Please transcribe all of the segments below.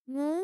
うーん。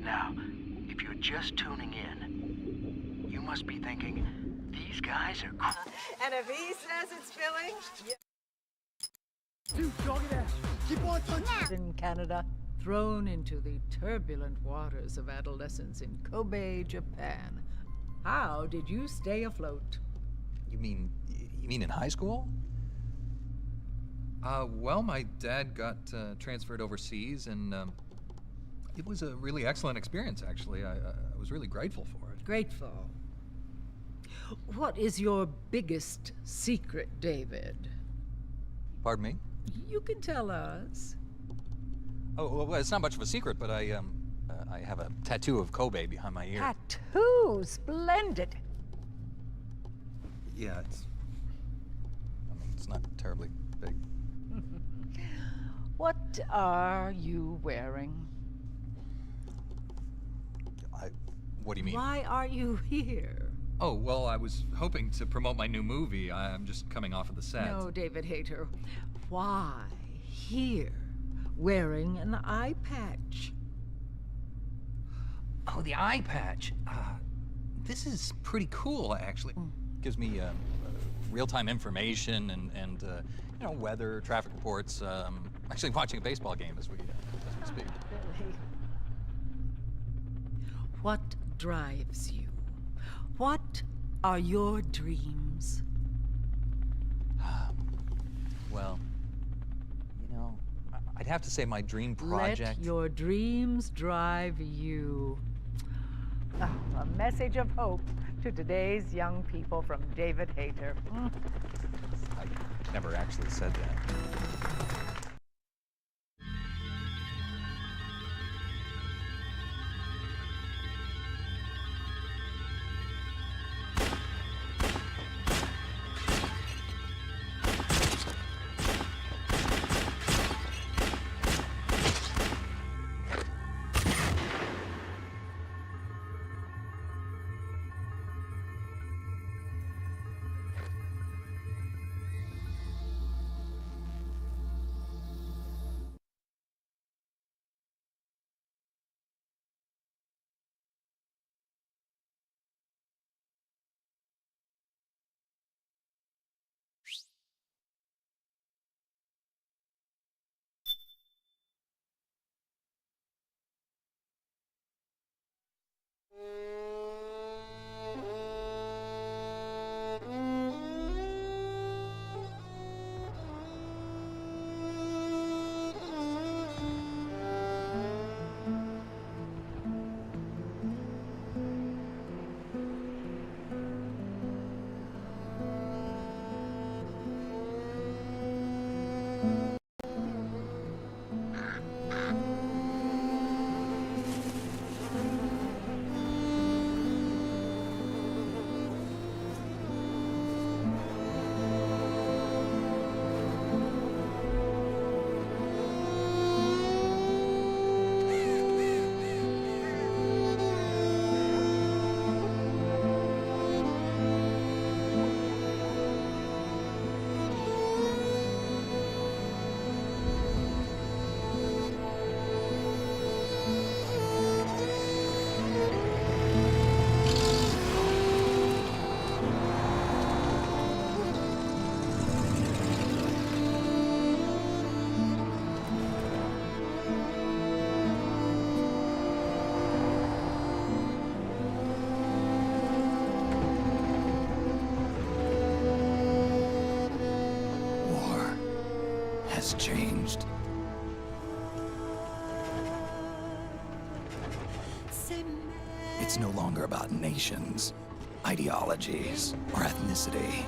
Now, if you're just tuning in, you must be thinking, these guys are And if he says it's filling, In Canada, thrown into the turbulent waters of adolescence in Kobe, Japan. How did you stay afloat? You mean in high school? Well, my dad got transferred overseas, and it was a really excellent experience, actually. I was really grateful for it. Grateful. What is your biggest secret, David? Pardon me? You can tell us. Oh, well, it's not much of a secret, but I have a tattoo of Kobe behind my ear. Tattoo! Splendid! Yeah, it's not terribly big. What are you wearing? What do you mean? Why are you here? Oh, well, I was hoping to promote my new movie. I'm just coming off of the set. No, David Hayter. Why here, wearing an eye patch? Oh, the eye patch. This is pretty cool, actually. Gives me real-time information and you know, weather, traffic reports. Actually watching a baseball game as we speak. Really? What drives you? What are your dreams? Well, you know, I'd have to say my dream project. Let your dreams drive you. Oh, a message of hope to today's young people from David Hayter. I never actually said that. Has changed. It's no longer about nations, ideologies, or ethnicity.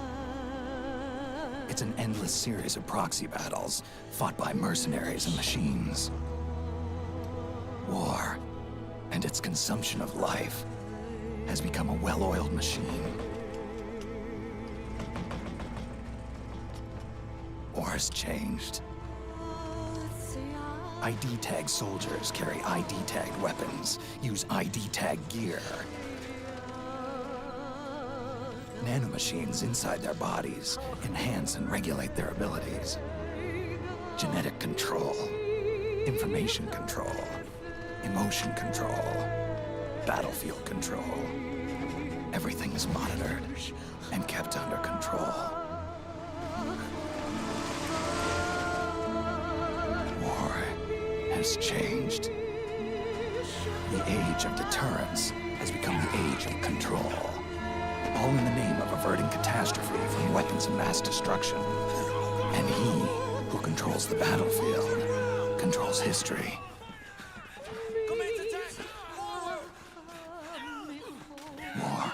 It's an endless series of proxy battles fought by mercenaries and machines. War and its consumption of life has become a well-oiled machine. War has changed. ID-tagged soldiers carry ID-tagged weapons, use ID-tagged gear. Nanomachines inside their bodies enhance and regulate their abilities. Genetic control, information control, emotion control, battlefield control. Everything is monitored and kept under control. War has changed. The age of deterrence has become the age of control. All in the name of averting catastrophe from weapons of mass destruction. And he who controls the battlefield controls history. War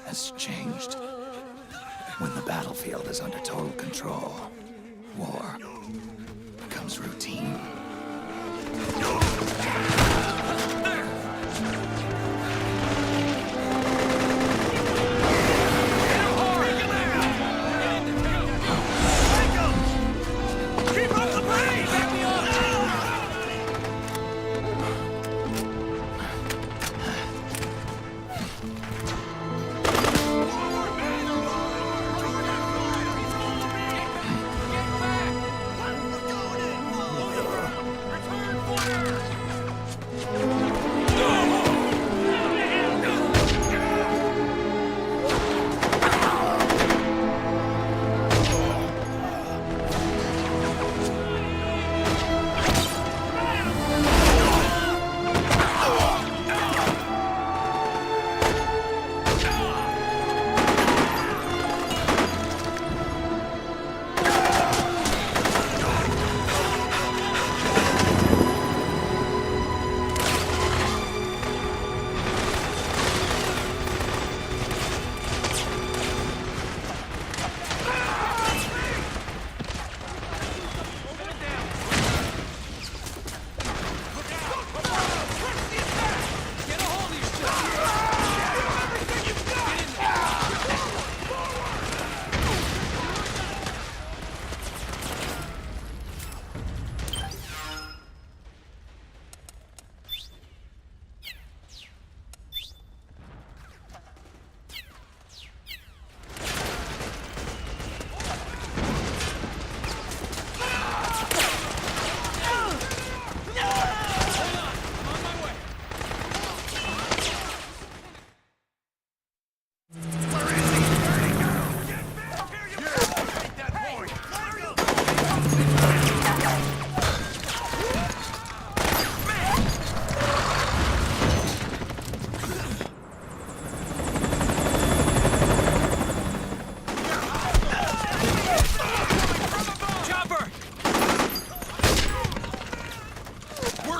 has changed. When the battlefield is under total control, war becomes routine.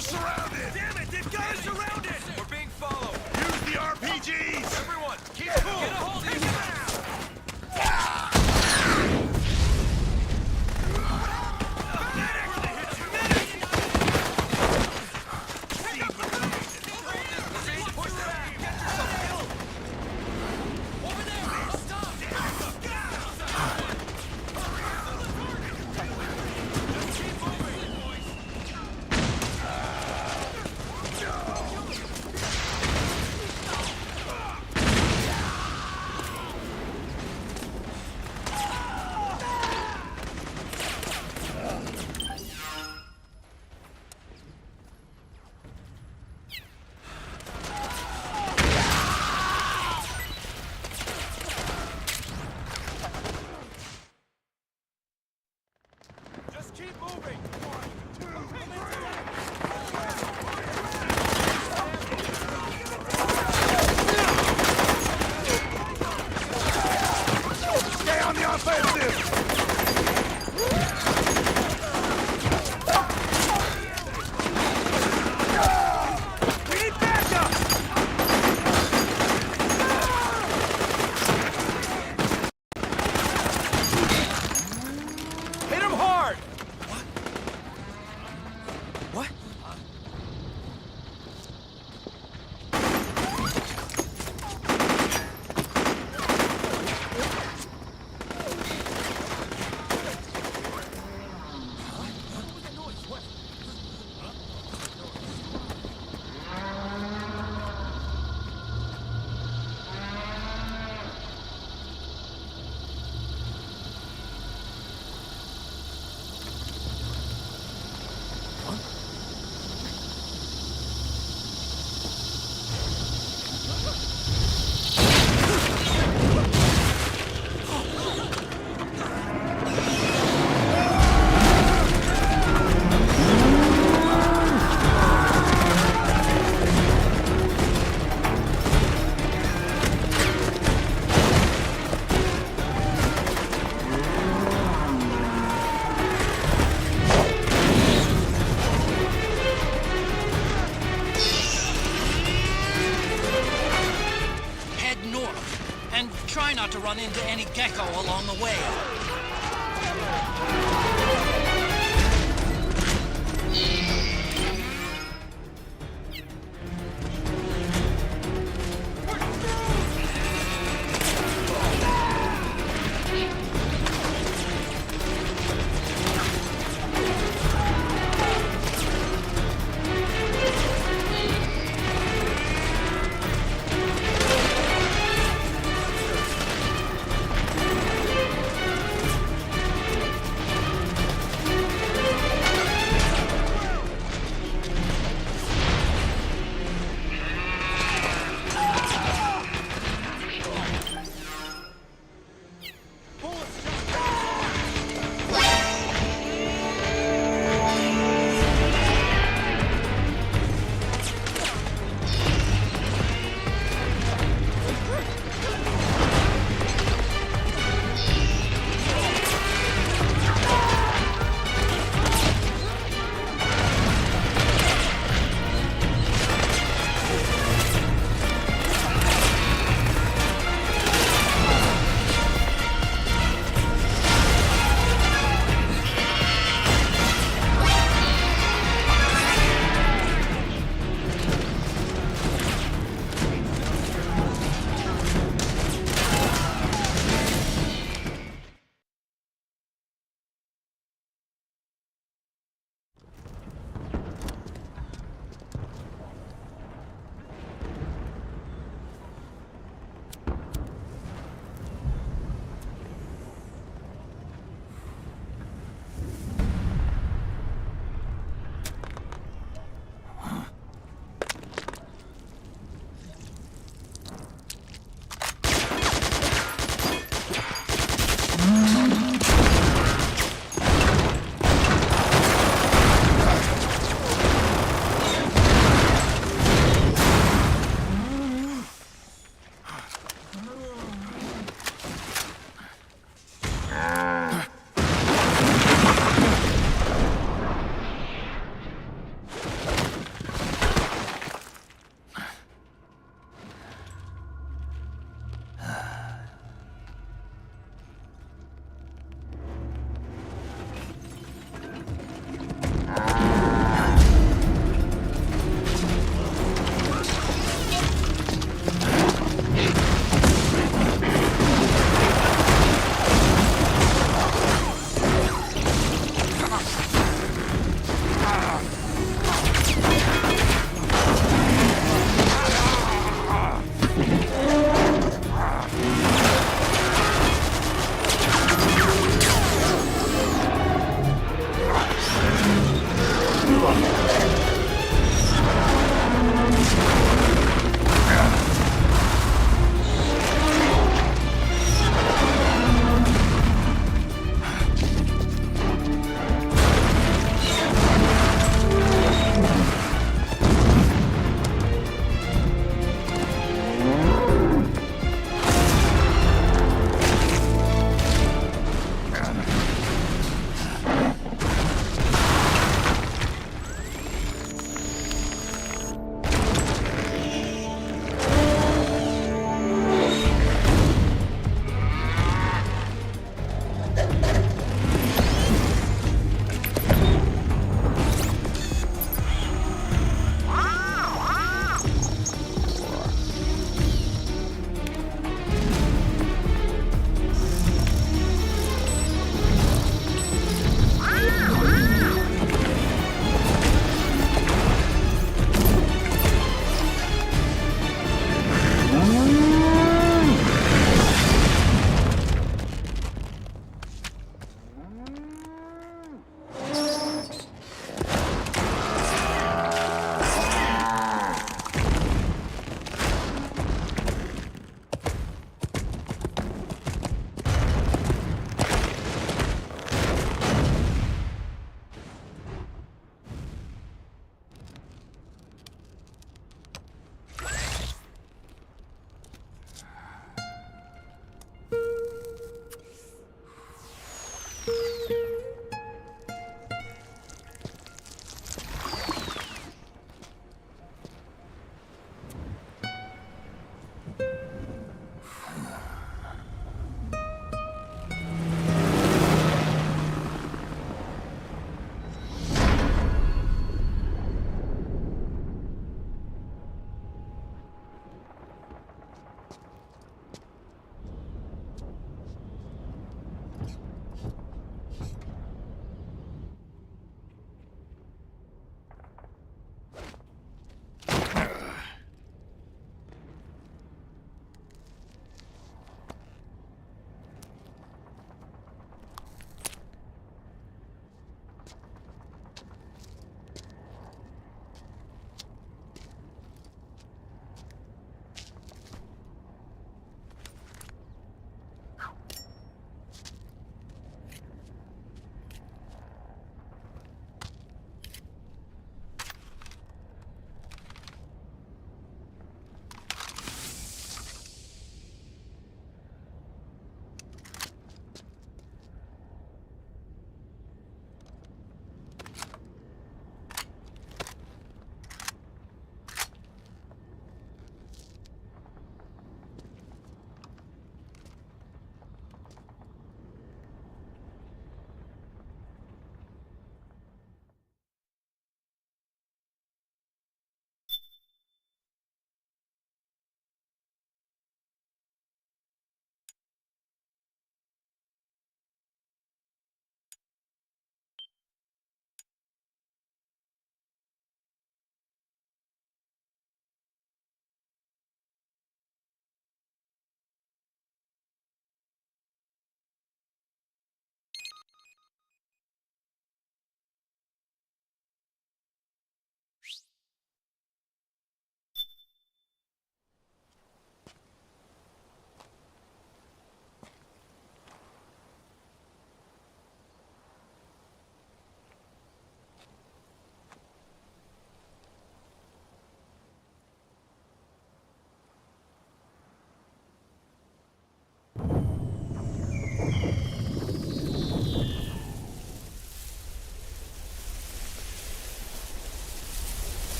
We're surrounded! Damn it, they've got us surrounded! We're being followed! Use the RPGs! Everyone, keep cool! Get a hold of him! Just keep moving! 1, 2, 3! Stay on the offensive! We need backup! Hit him hard! What? Head north, and try not to run into any gecko along the way.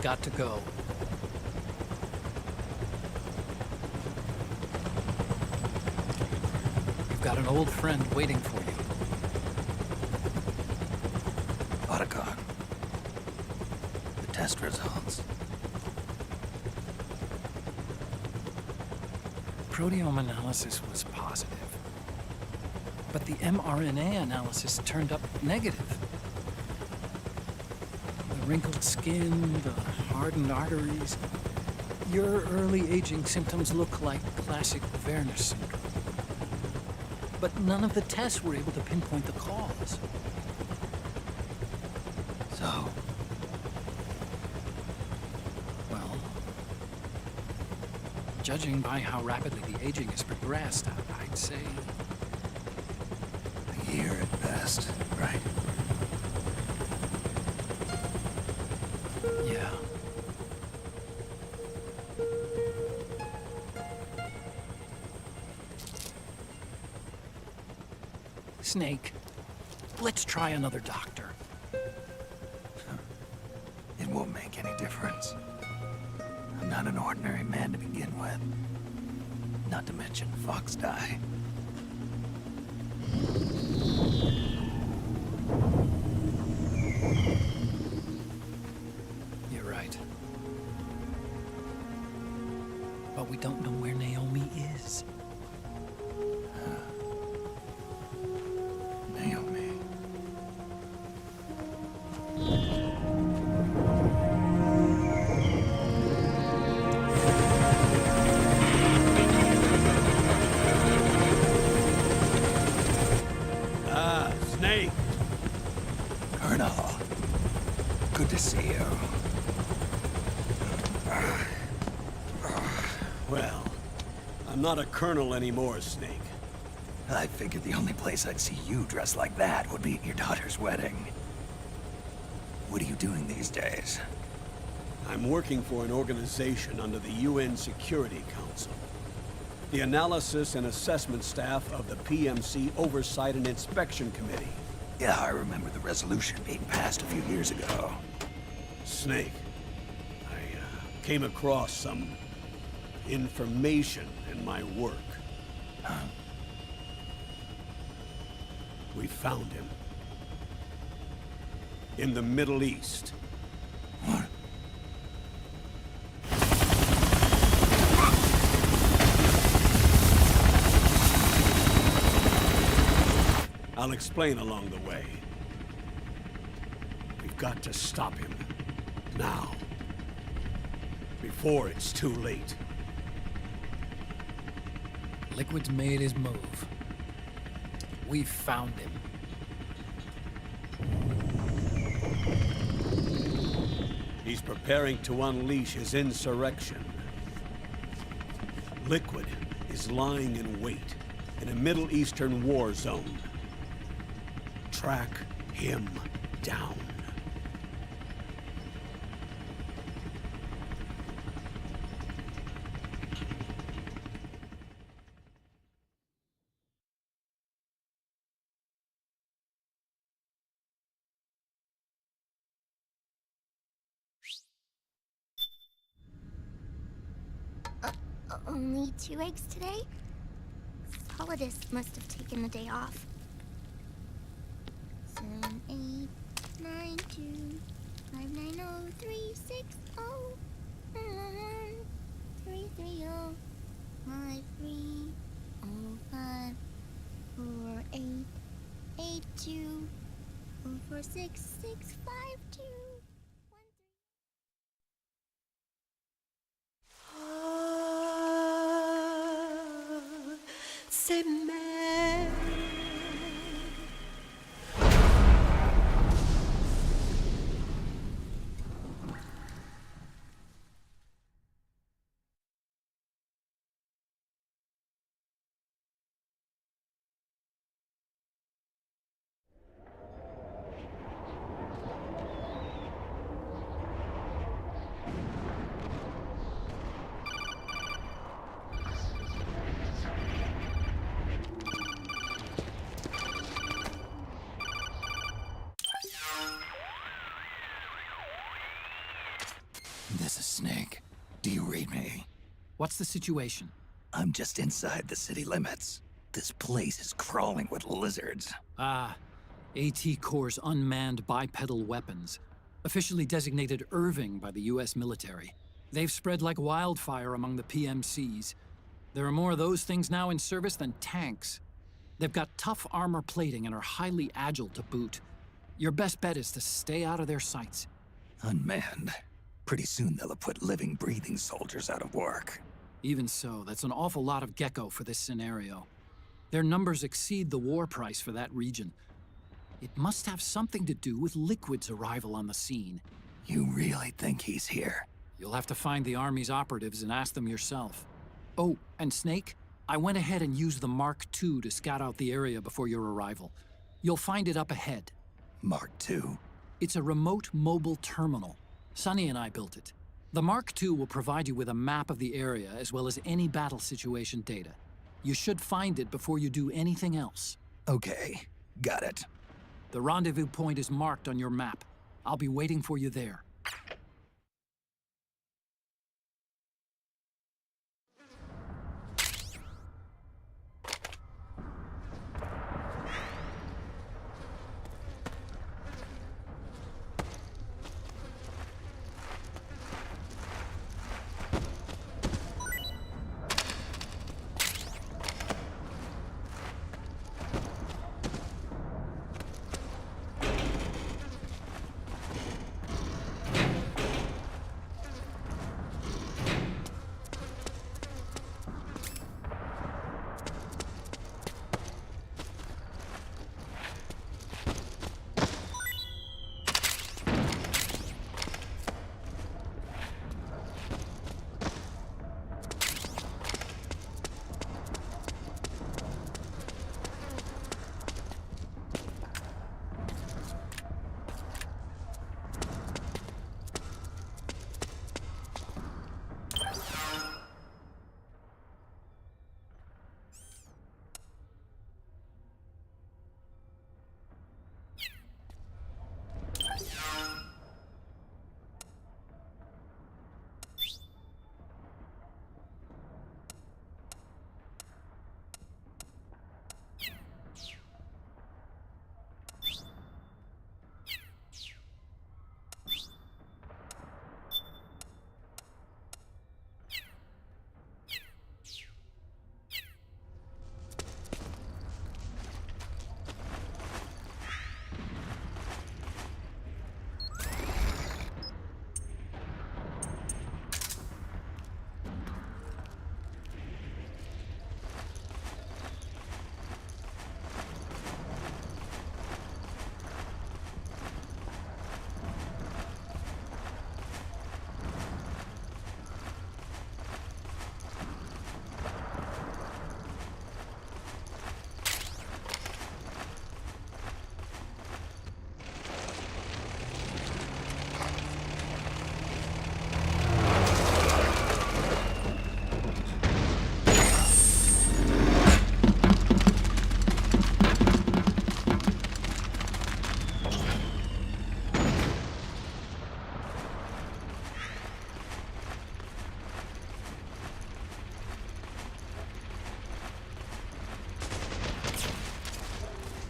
got to go. You've got an old friend waiting for you. Otacon. The test results. Proteome analysis was positive, but the mRNA analysis turned up negative. The wrinkled skin, the hardened arteries. Your early aging symptoms look like classic Werner syndrome. But none of the tests were able to pinpoint the cause. So, Well, judging by how rapidly the aging has progressed, I'd say a year at best, right? yeah. Snake, let's try another doctor. It won't make any difference. I'm not an ordinary man to begin with. Not to mention Fox die. You're right. But we don't know where Naomi is. Naomi. Ah, Snake. Colonel. Good to see you. Well, I'm not a colonel anymore, Snake. I figured the only place I'd see you dressed like that would be at your daughter's wedding. What are you doing these days? I'm working for an organization under the UN Security Council. The Analysis and Assessment Staff of the PMC Oversight and Inspection Committee. Yeah, I remember the resolution being passed a few years ago. Snake, I came across some information in my work. We found him. In the Middle East. What? I'll explain along the way. We've got to stop him. Now. Before it's too late. Liquid's made his move. We've found him. He's preparing to unleash his insurrection. Liquid is lying in wait in a Middle Eastern war zone. Track him down. Only 2 eggs today? Solidus must have taken the day off. 7, 8, 9, 2, 5, 9, 0, 3, 6, 0, 3, 3, 0, 5, 3, 0, 5, 4, 8, 8, 2, 4, 4, 6, 6, 5, 2. C'est mère. This is Snake. Do you read me? What's the situation? I'm just inside the city limits. This place is crawling with lizards. Ah, AT Corps' unmanned bipedal weapons, officially designated Irving by the US military. They've spread like wildfire among the PMCs. There are more of those things now in service than tanks. They've got tough armor plating and are highly agile to boot. Your best bet is to stay out of their sights. Unmanned. Pretty soon they'll have put living, breathing soldiers out of work. Even so, that's an awful lot of gecko for this scenario. Their numbers exceed the war price for that region. It must have something to do with Liquid's arrival on the scene. You really think he's here? You'll have to find the Army's operatives and ask them yourself. Oh, and Snake, I went ahead and used the Mark II to scout out the area before your arrival. You'll find it up ahead. Mark II? It's a remote mobile terminal. Sonny and I built it. The Mark II will provide you with a map of the area as well as any battle situation data. You should find it before you do anything else. Okay, got it. The rendezvous point is marked on your map. I'll be waiting for you there.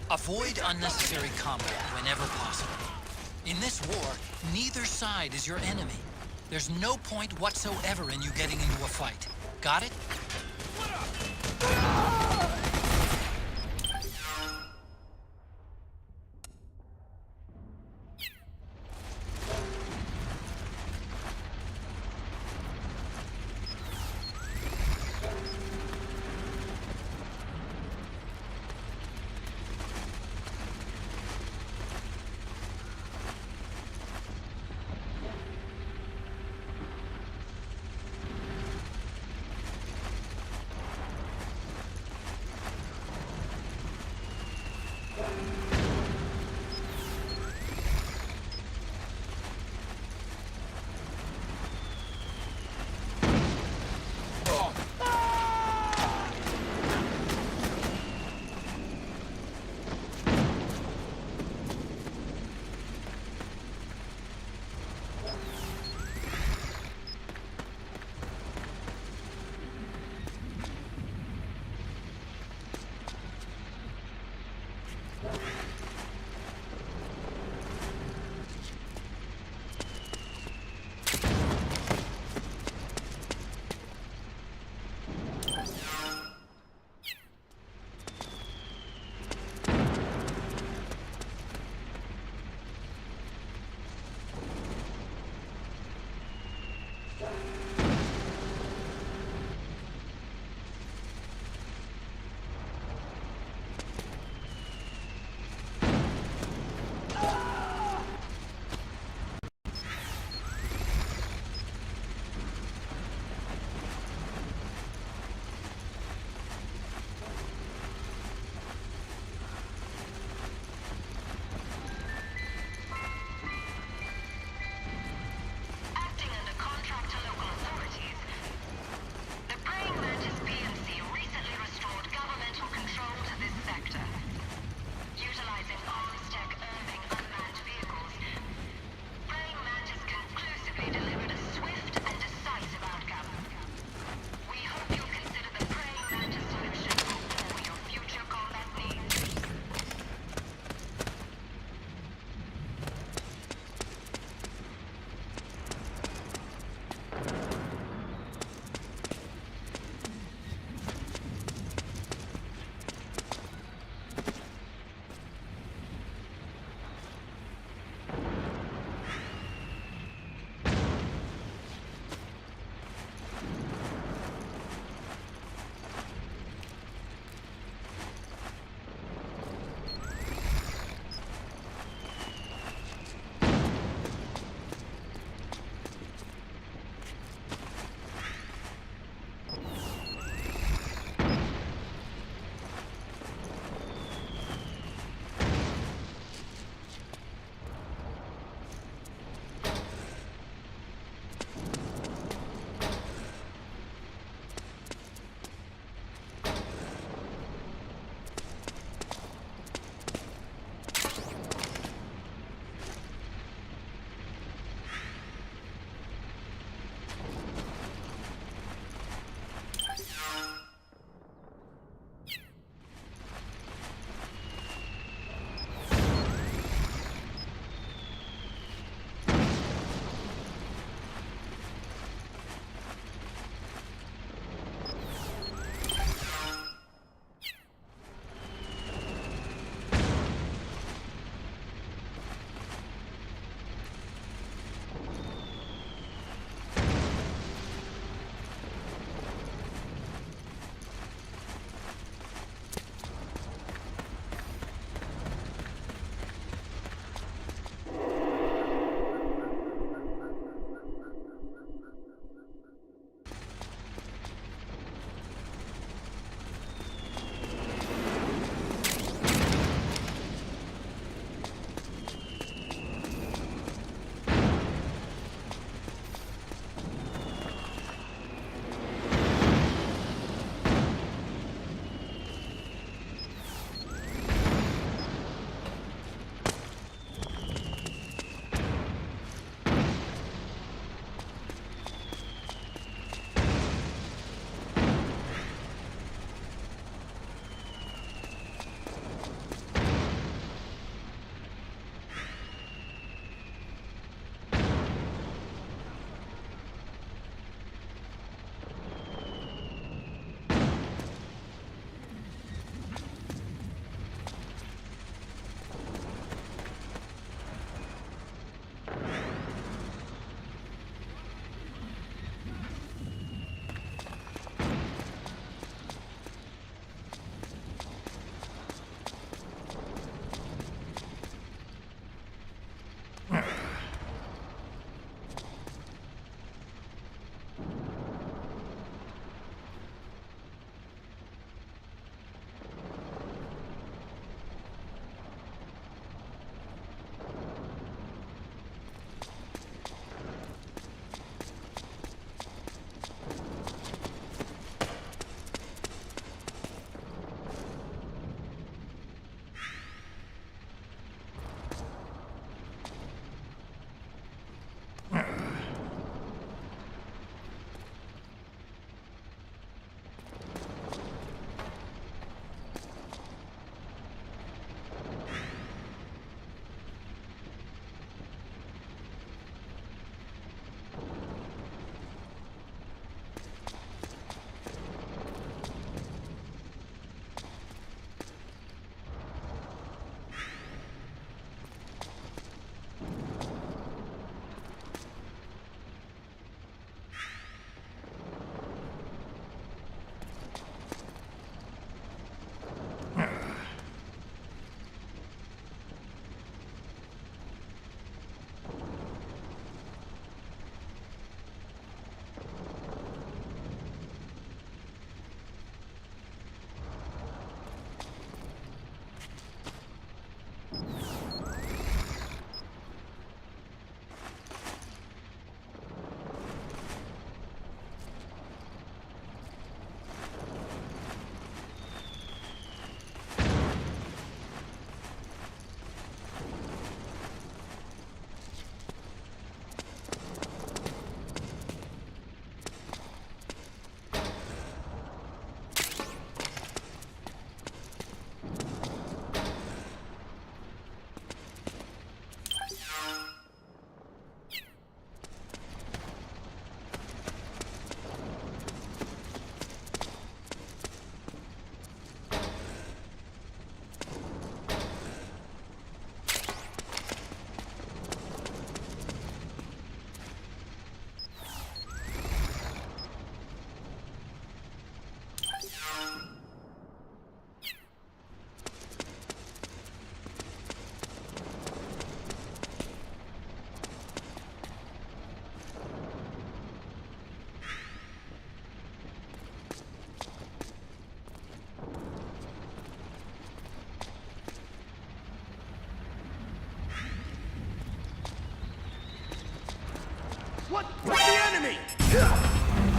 Avoid unnecessary combat whenever possible. In this war, neither side is your enemy. There's no point whatsoever in you getting into a fight. Got it? Acting under contract to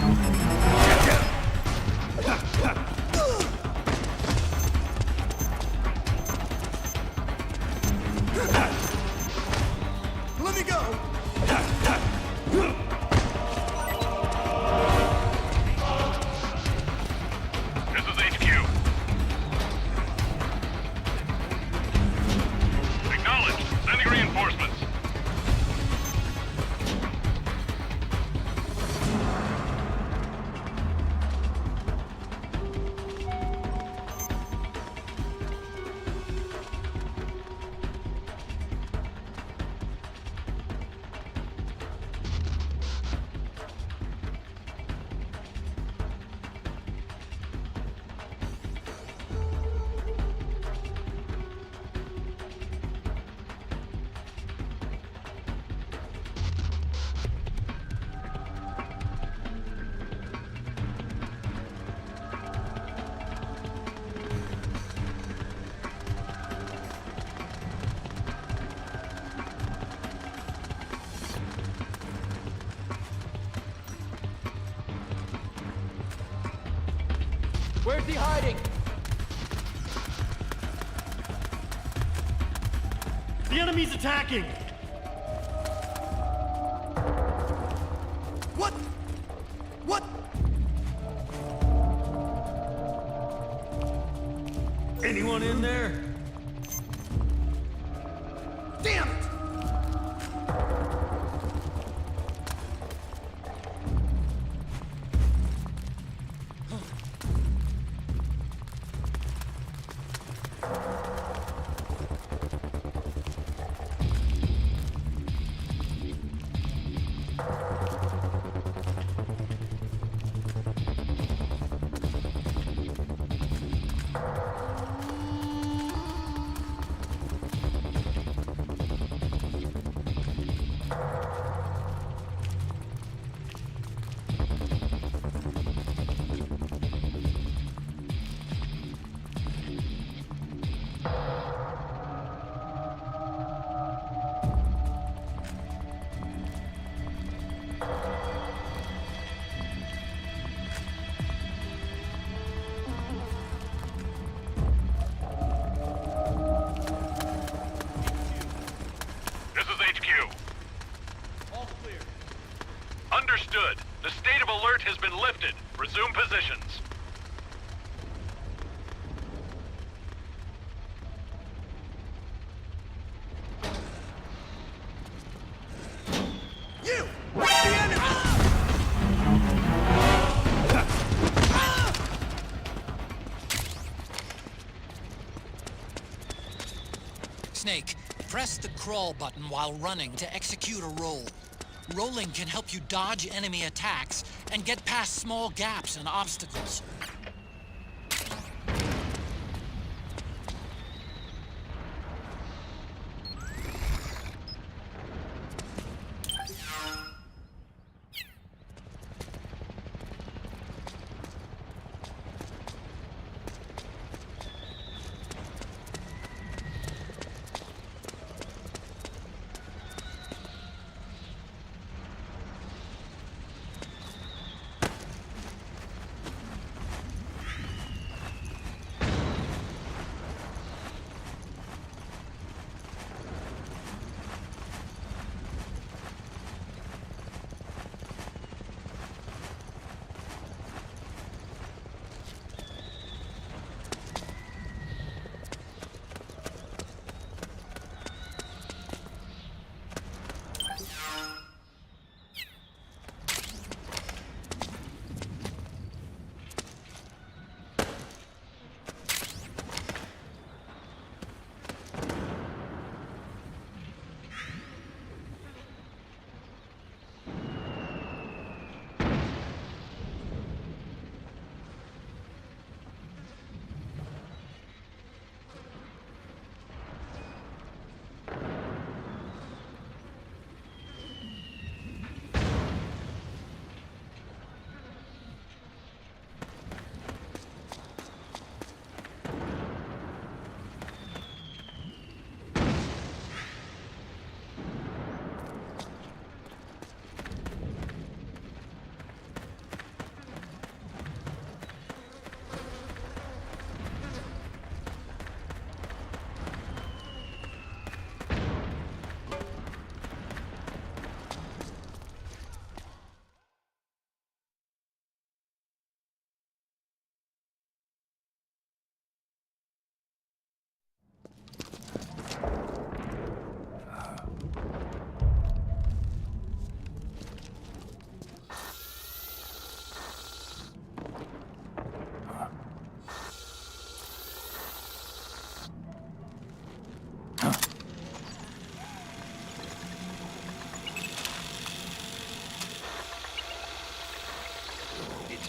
Let me go! This is HQ. Acknowledged. Sending reinforcements. Where's he hiding? The enemy's attacking! What? What? Anyone in there? Damn it! This is HQ. All clear. Understood. The state of alert has been lifted. Resume positions. You! The enemy! Snake, press the crawl button while running to execute a roll. Rolling can help you dodge enemy attacks and get past small gaps and obstacles.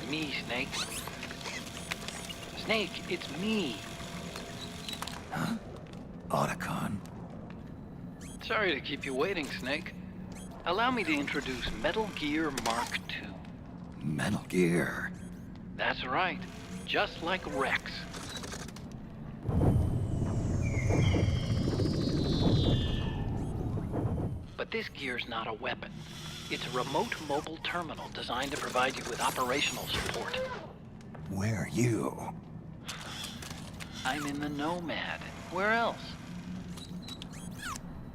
me, Snake. Snake, it's me. Huh? Otacon. Sorry to keep you waiting, Snake. Allow me to introduce Metal Gear Mark II. Metal Gear. That's right. Just like Rex. But this gear's not a weapon. It's a remote mobile terminal designed to provide you with operational support. Where are you? I'm in the Nomad. Where else?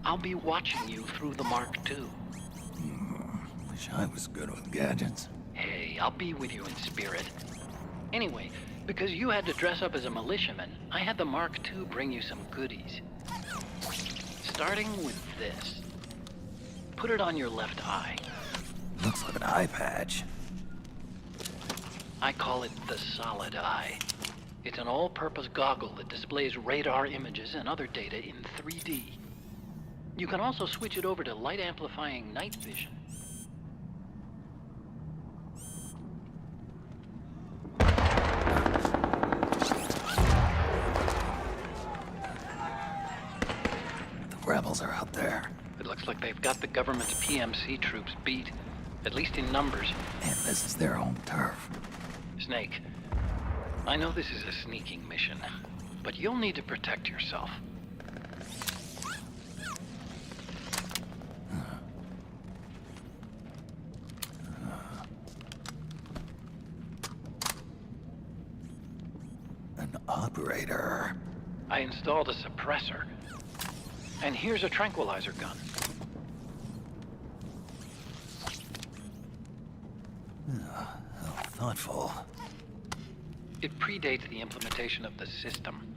I'll be watching you through the Mark II. Wish I was good with gadgets. Hey, I'll be with you in spirit. Anyway, because you had to dress up as a militiaman, I had the Mark II bring you some goodies. Starting with this. Put it on your left eye. Looks like an eye patch. I call it the Solid Eye. It's an all-purpose goggle that displays radar images and other data in 3D. You can also switch it over to light-amplifying night vision. The rebels are out there. It looks like they've got the government's PMC troops beat, at least in numbers. And this is their home turf. Snake, I know this is a sneaking mission, but you'll need to protect yourself. An operator. I installed a suppressor. And here's a tranquilizer gun. How thoughtful. It predates the implementation of the system.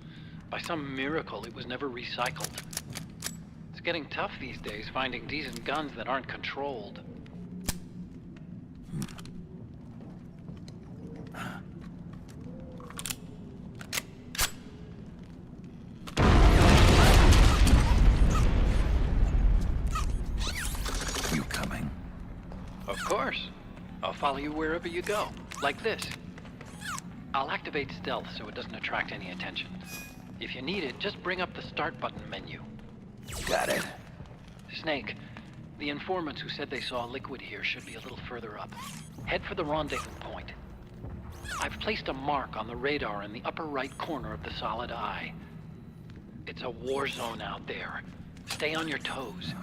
By some miracle, it was never recycled. It's getting tough these days finding decent guns that aren't controlled. You coming? Of course. I'll follow you wherever you go, like this. I'll activate stealth so it doesn't attract any attention. If you need it, just bring up the start button menu. Got it. Snake, the informants who said they saw liquid here should be a little further up. Head for the rendezvous point. I've placed a mark on the radar in the upper right corner of the Solid Eye. It's a war zone out there. Stay on your toes.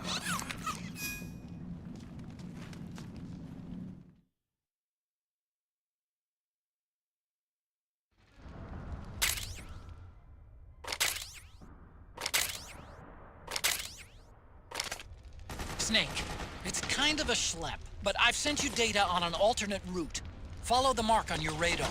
Snake, it's kind of a schlep, but I've sent you data on an alternate route. Follow the mark on your radar.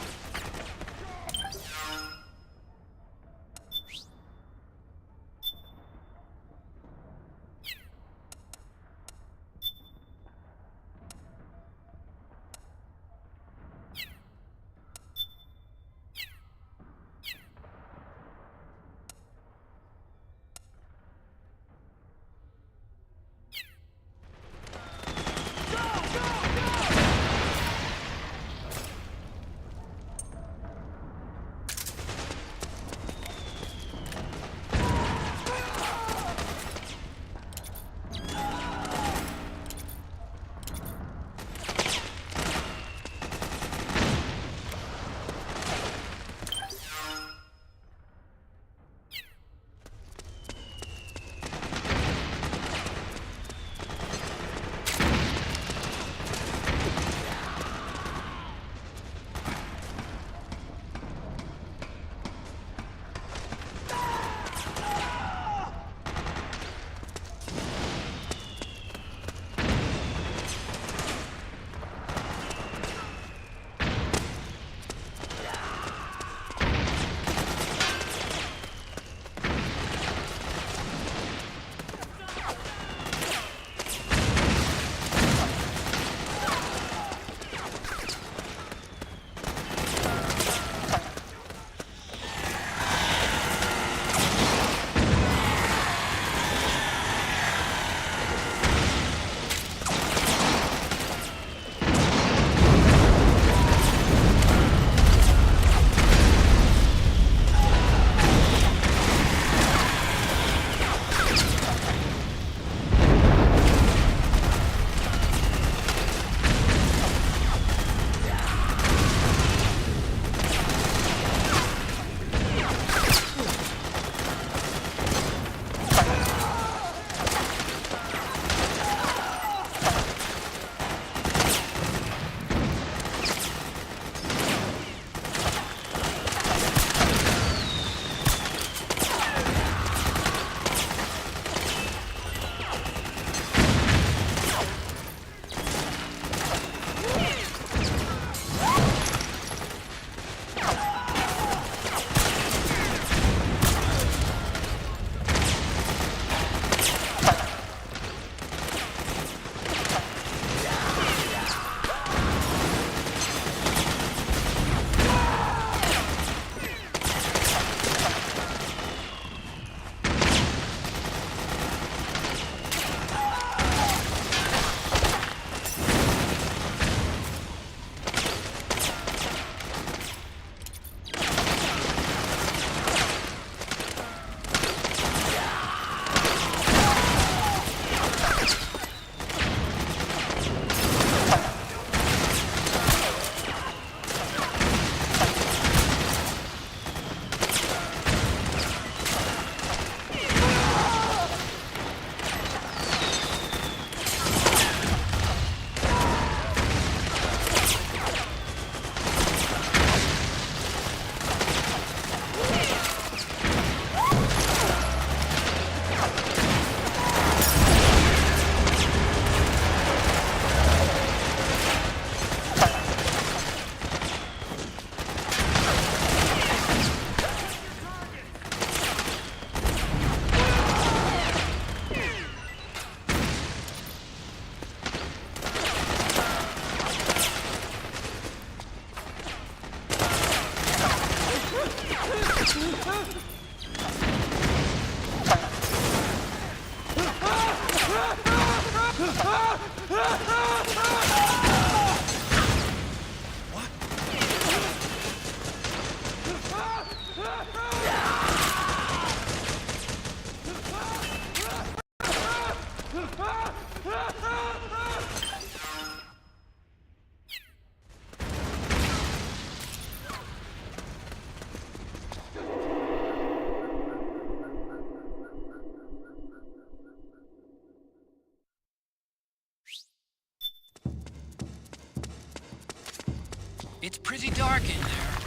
It's pretty dark in there.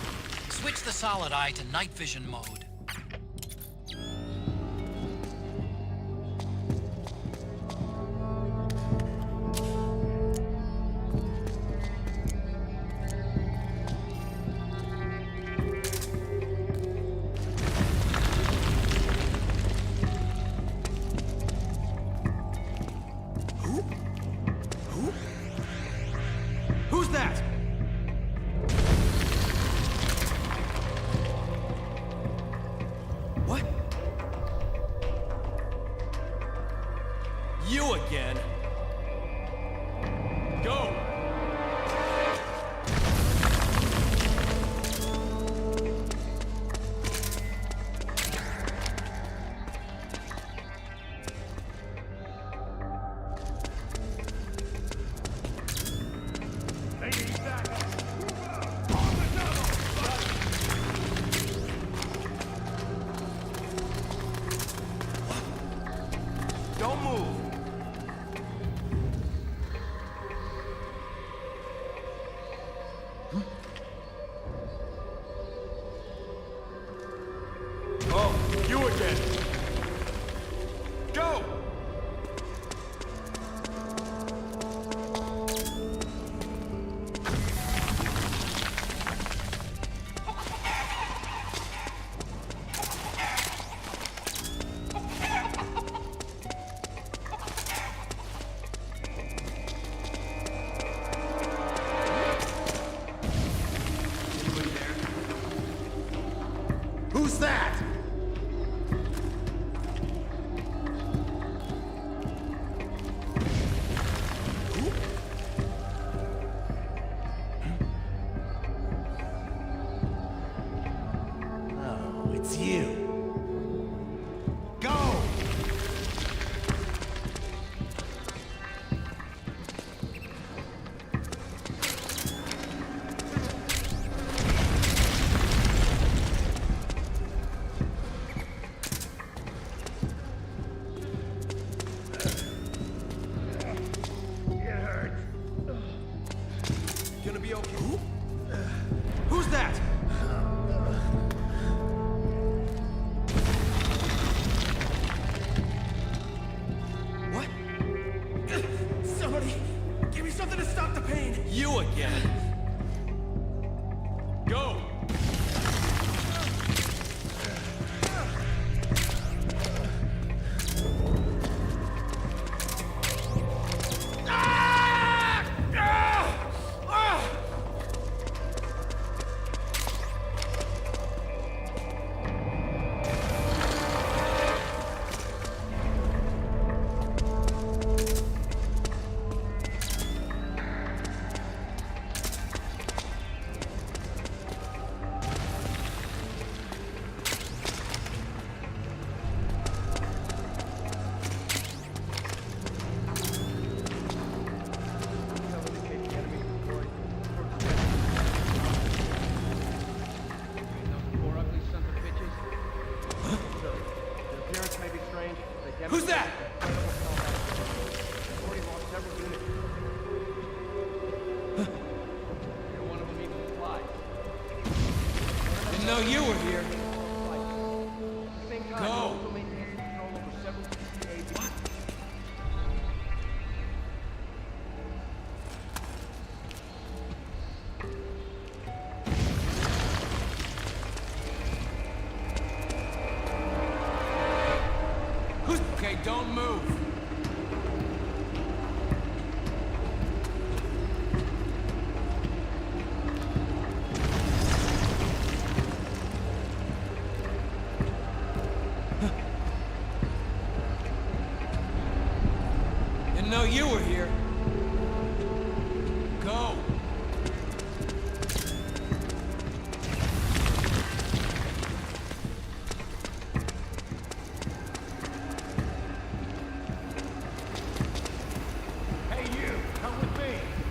Switch the solid eye to night vision mode. Who's that? What? You again? Go! Don't move! Oh, you again! Go! Who's that? Oh, it's you. Go! Gonna be okay. Who's that? What? Somebody, give me something to stop the pain. You again. Go. Who's that? Didn't know you were here. Go. Okay, don't move. Didn't know you were here. Go.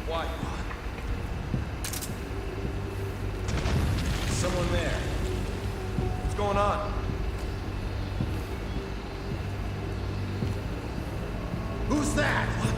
What? Someone there. What's going on? Who's that? What?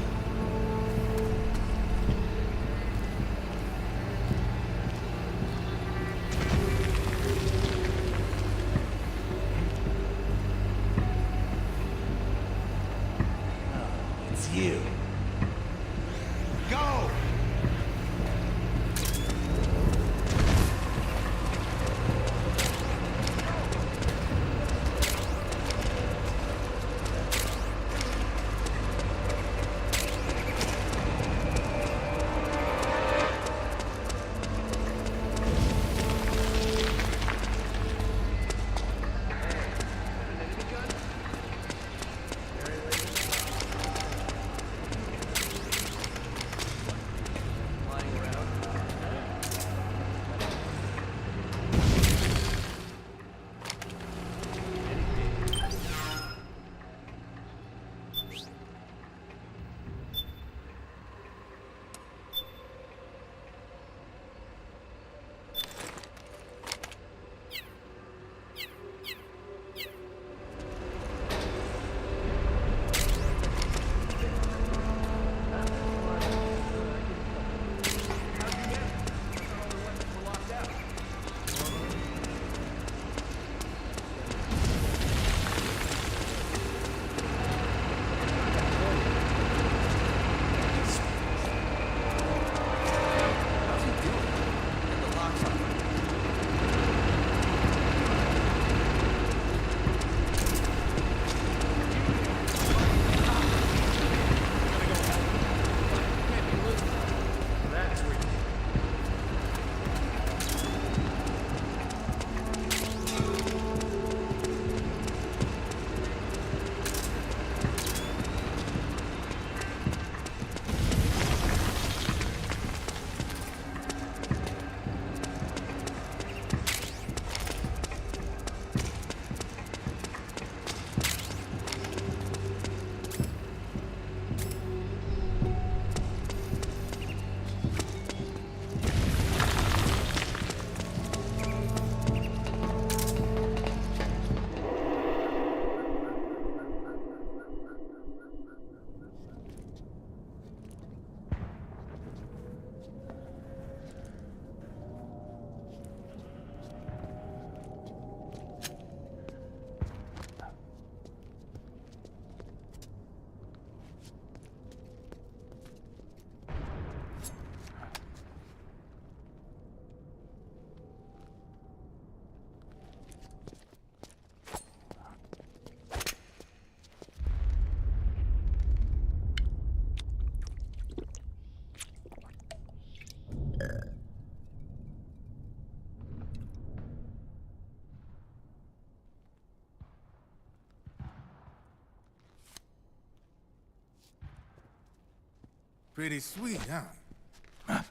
Pretty sweet, huh?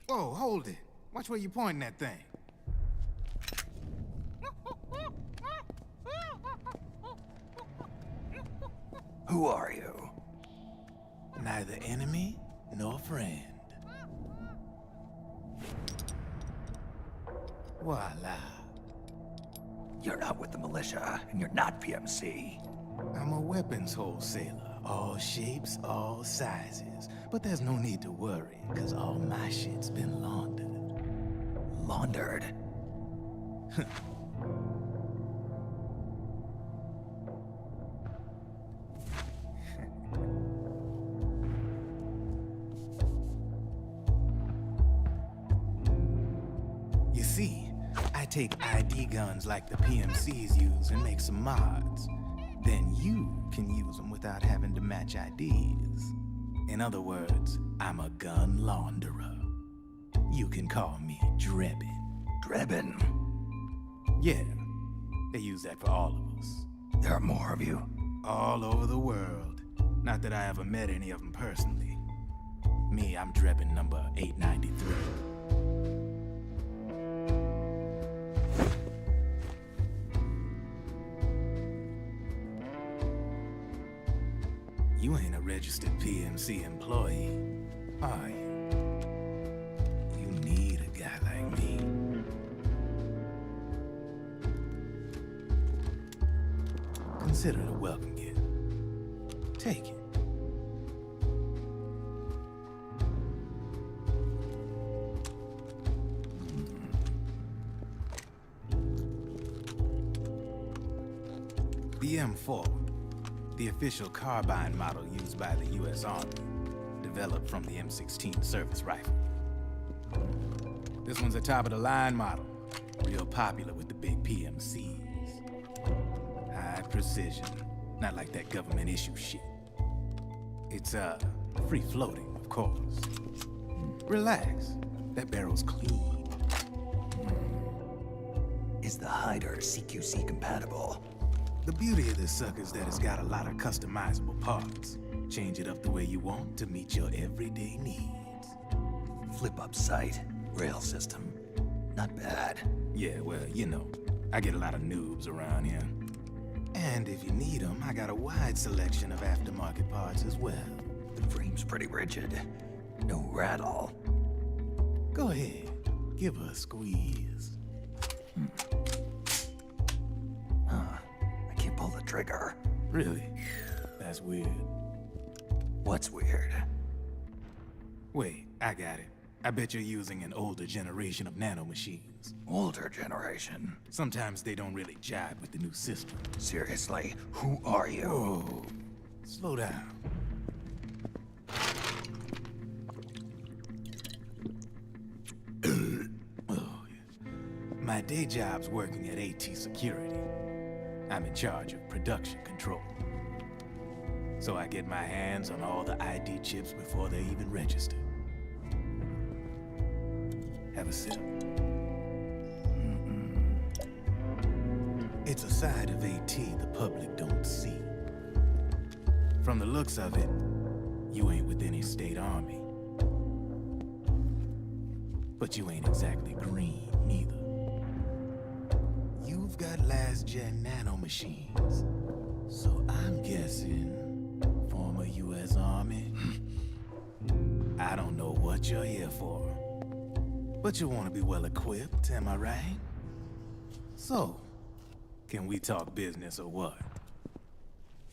Whoa, hold it. Watch where you pointing that thing. Who are you? Neither enemy nor friend. Voila. You're not with the militia, and you're not PMC. I'm a weapons wholesaler. All shapes, all sizes. But there's no need to worry, because all my shit's been laundered. Laundered? You see, I take ID guns like the PMCs use and make some mods. Then you can use them without having to match IDs. In other words, I'm a gun launderer. You can call me Drebin. Drebin? Yeah, they use that for all of us. There are more of you? All over the world. Not that I ever met any of them personally. Me, I'm Drebin number 893. You ain't a registered PMC employee, are you? You need a guy like me. Consider it a welcome gift. Take it. The M4. The official carbine model used by the U.S. Army, developed from the M16 service rifle. This one's a top-of-the-line model, real popular with the big PMCs. High precision, not like that government issue shit. It's, free-floating, of course. Relax, that barrel's clean. Is the hider CQC compatible? The beauty of this sucker is that it's got a lot of customizable parts. Change it up the way you want to meet your everyday needs. Flip-up sight, rail system. Not bad. Yeah, well, you know, I get a lot of noobs around here. And if you need them, I got a wide selection of aftermarket parts as well. The frame's pretty rigid. No rattle. Go ahead, give her a squeeze. Pull the trigger. Really? That's weird. What's weird? Wait, I got it. I bet you're using an older generation of nanomachines. Older generation? Sometimes they don't really jive with the new system. Seriously, who are you? Whoa. Slow down. Oh, yeah. My day job's working at AT Security. I'm in charge of production control. So I get my hands on all the ID chips before they even register. Have a sip. It's a side of AT the public don't see. From the looks of it, you ain't with any state army. But you ain't exactly green, neither. You've got last-gen nanomachines. So I'm guessing former U.S. Army. I don't know what you're here for. But you want to be well-equipped, am I right? So, can we talk business or what?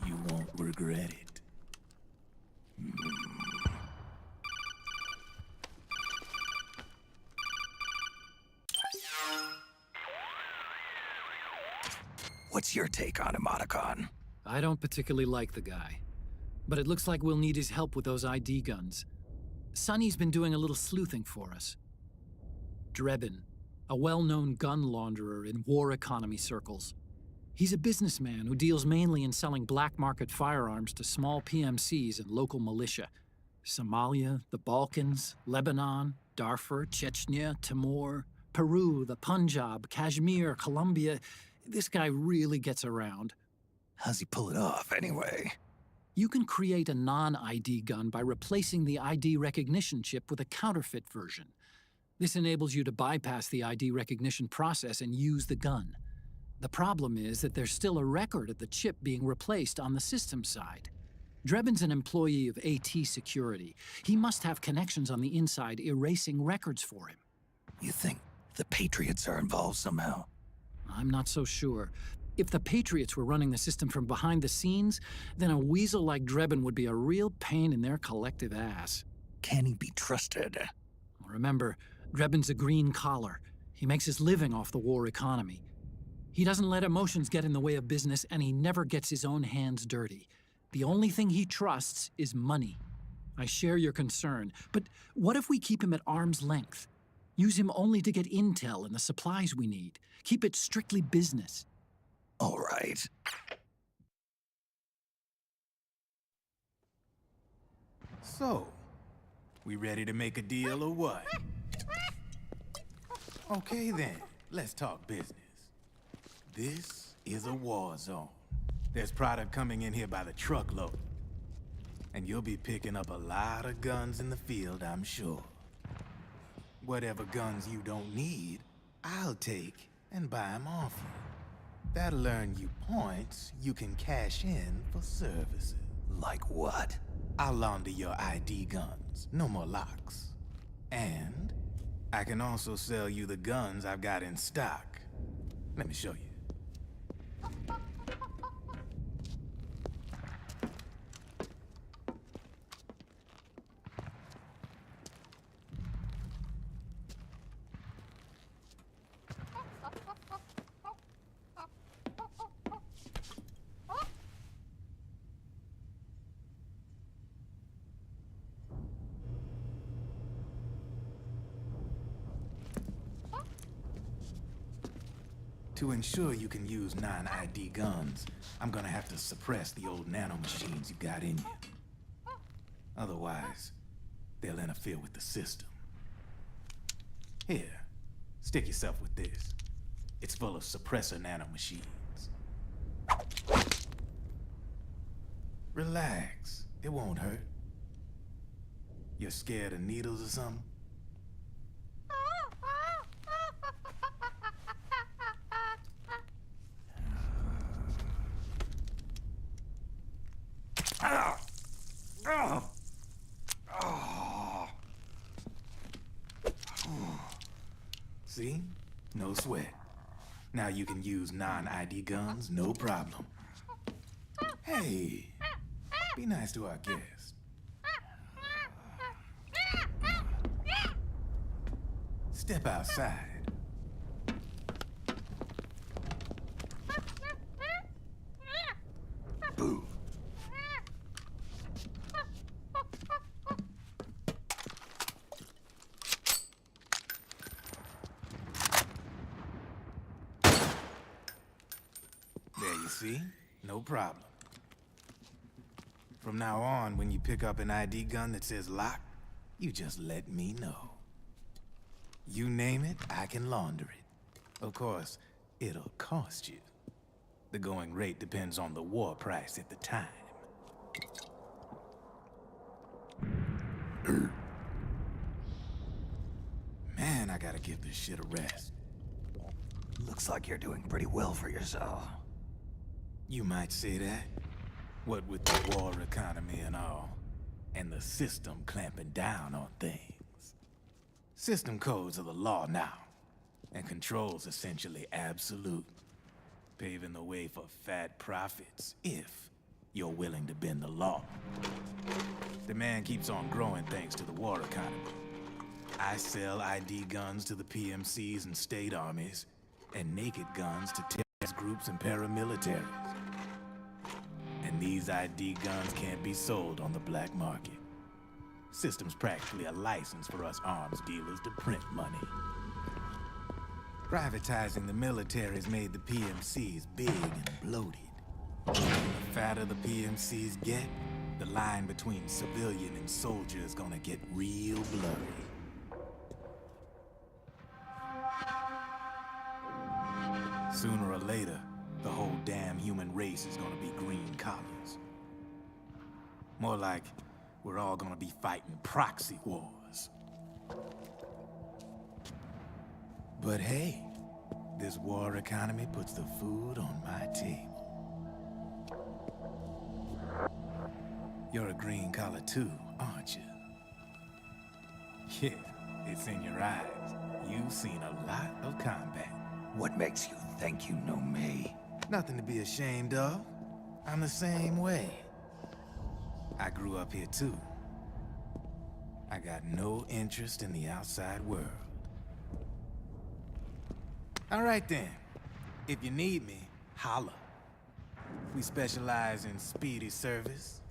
You won't regret it. What's your take on Emoticon? I don't particularly like the guy. But it looks like we'll need his help with those ID guns. Sonny's been doing a little sleuthing for us. Drebin, a well-known gun launderer in war economy circles. He's a businessman who deals mainly in selling black market firearms to small PMCs and local militia. Somalia, the Balkans, Lebanon, Darfur, Chechnya, Timor, Peru, the Punjab, Kashmir, Colombia. This guy really gets around. How's he pull it off, anyway? You can create a non-ID gun by replacing the ID recognition chip with a counterfeit version. This enables you to bypass the ID recognition process and use the gun. The problem is that there's still a record of the chip being replaced on the system side. Drebin's an employee of AT Security. He must have connections on the inside erasing records for him. You think the Patriots are involved somehow? I'm not so sure. If the Patriots were running the system from behind the scenes, then a weasel like Drebin would be a real pain in their collective ass. Can he be trusted? Remember, Drebin's a green collar. He makes his living off the war economy. He doesn't let emotions get in the way of business, and he never gets his own hands dirty. The only thing he trusts is money. I share your concern, but what if we keep him at arm's length? Use him only to get intel and the supplies we need. Keep it strictly business. All right. So, we ready to make a deal or what? Okay then, let's talk business. This is a war zone. There's product coming in here by the truckload. And you'll be picking up a lot of guns in the field, I'm sure. Whatever guns you don't need, I'll take and buy them off you. That'll earn you points you can cash in for services. Like what? I'll launder your ID guns, no more locks. And I can also sell you the guns I've got in stock. Let me show you. To ensure you can use non-ID guns, I'm gonna have to suppress the old nanomachines you got in you. Otherwise, they'll interfere with the system. Here, stick yourself with this. It's full of suppressor nanomachines. Relax, it won't hurt. You're scared of needles or something? See? No sweat. Now you can use non-ID guns, no problem. Hey, be nice to our guest. Step outside. Boo. There you see? No problem. From now on, when you pick up an ID gun that says lock, you just let me know. You name it, I can launder it. Of course, it'll cost you. The going rate depends on the war price at the time. Man, I gotta give this shit a rest. Looks like you're doing pretty well for yourself. You might say that. What with the war economy and all, and the system clamping down on things. System codes are the law now, and control's essentially absolute, paving the way for fat profits if you're willing to bend the law. Demand keeps on growing thanks to the war economy. I sell ID guns to the PMCs and state armies, and naked guns to terrorist groups and paramilitaries. And these ID guns can't be sold on the black market. System's practically a license for us arms dealers to print money. Privatizing the military's made the PMCs big and bloated. The fatter the PMCs get, the line between civilian and soldier is gonna get real blurry. Sooner or later, the whole damn human race is gonna be green collars. More like we're all gonna be fighting proxy wars. But hey, this war economy puts the food on my table. You're a green collar too, aren't you? Yeah, it's in your eyes. You've seen a lot of combat. What makes you think you know me? Nothing to be ashamed of. I'm the same way. I grew up here too. I got no interest in the outside world. All right then. If you need me, holla. We specialize in speedy service.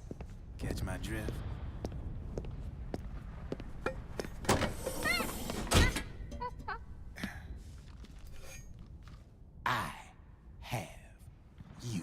Catch my drift? I have you.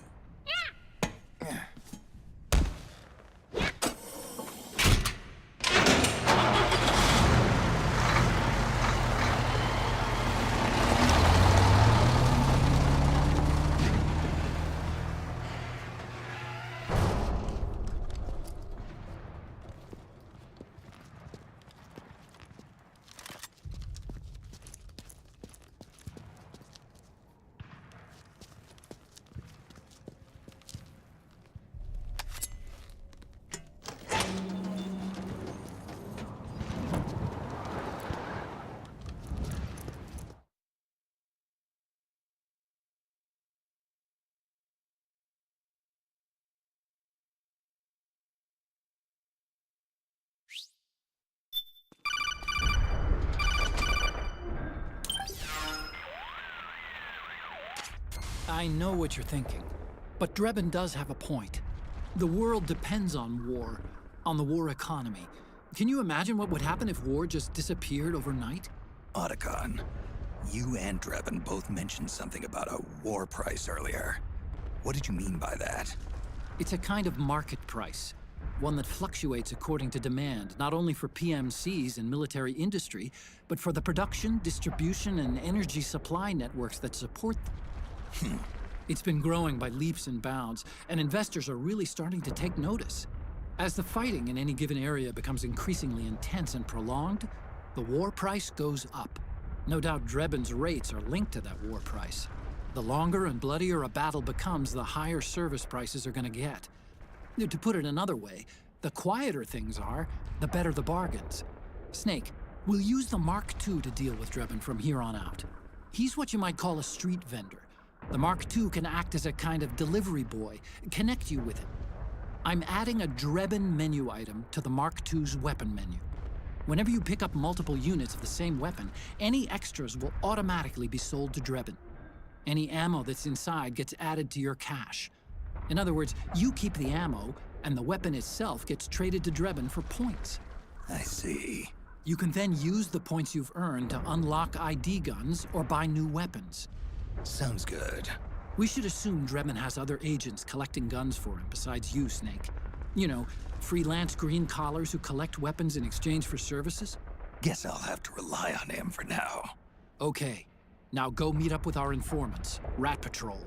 I know what you're thinking, but Drebin does have a point. The world depends on war, on the war economy. Can you imagine what would happen if war just disappeared overnight? Otacon, you and Drebin both mentioned something about a war price earlier. What did you mean by that? It's a kind of market price, one that fluctuates according to demand, not only for PMCs and military industry, but for the production, distribution, and energy supply networks that support them. It's been growing by leaps and bounds, and investors are really starting to take notice. As the fighting in any given area becomes increasingly intense and prolonged, the war price goes up. No doubt Drebin's rates are linked to that war price. The longer and bloodier a battle becomes, the higher service prices are going to get. To put it another way, the quieter things are, the better the bargains. Snake, we'll use the Mark II to deal with Drebin from here on out. He's what you might call a street vendor. The Mark II can act as a kind of delivery boy, connect you with it. I'm adding a Drebin menu item to the Mark II's weapon menu. Whenever you pick up multiple units of the same weapon, any extras will automatically be sold to Drebin. Any ammo that's inside gets added to your cache. In other words, you keep the ammo, and the weapon itself gets traded to Drebin for points. I see. You can then use the points you've earned to unlock ID guns or buy new weapons. Sounds good. We should assume Drebin has other agents collecting guns for him besides you, Snake. You know, freelance green collars who collect weapons in exchange for services? Guess I'll have to rely on him for now. Okay. Now go meet up with our informants, Rat Patrol.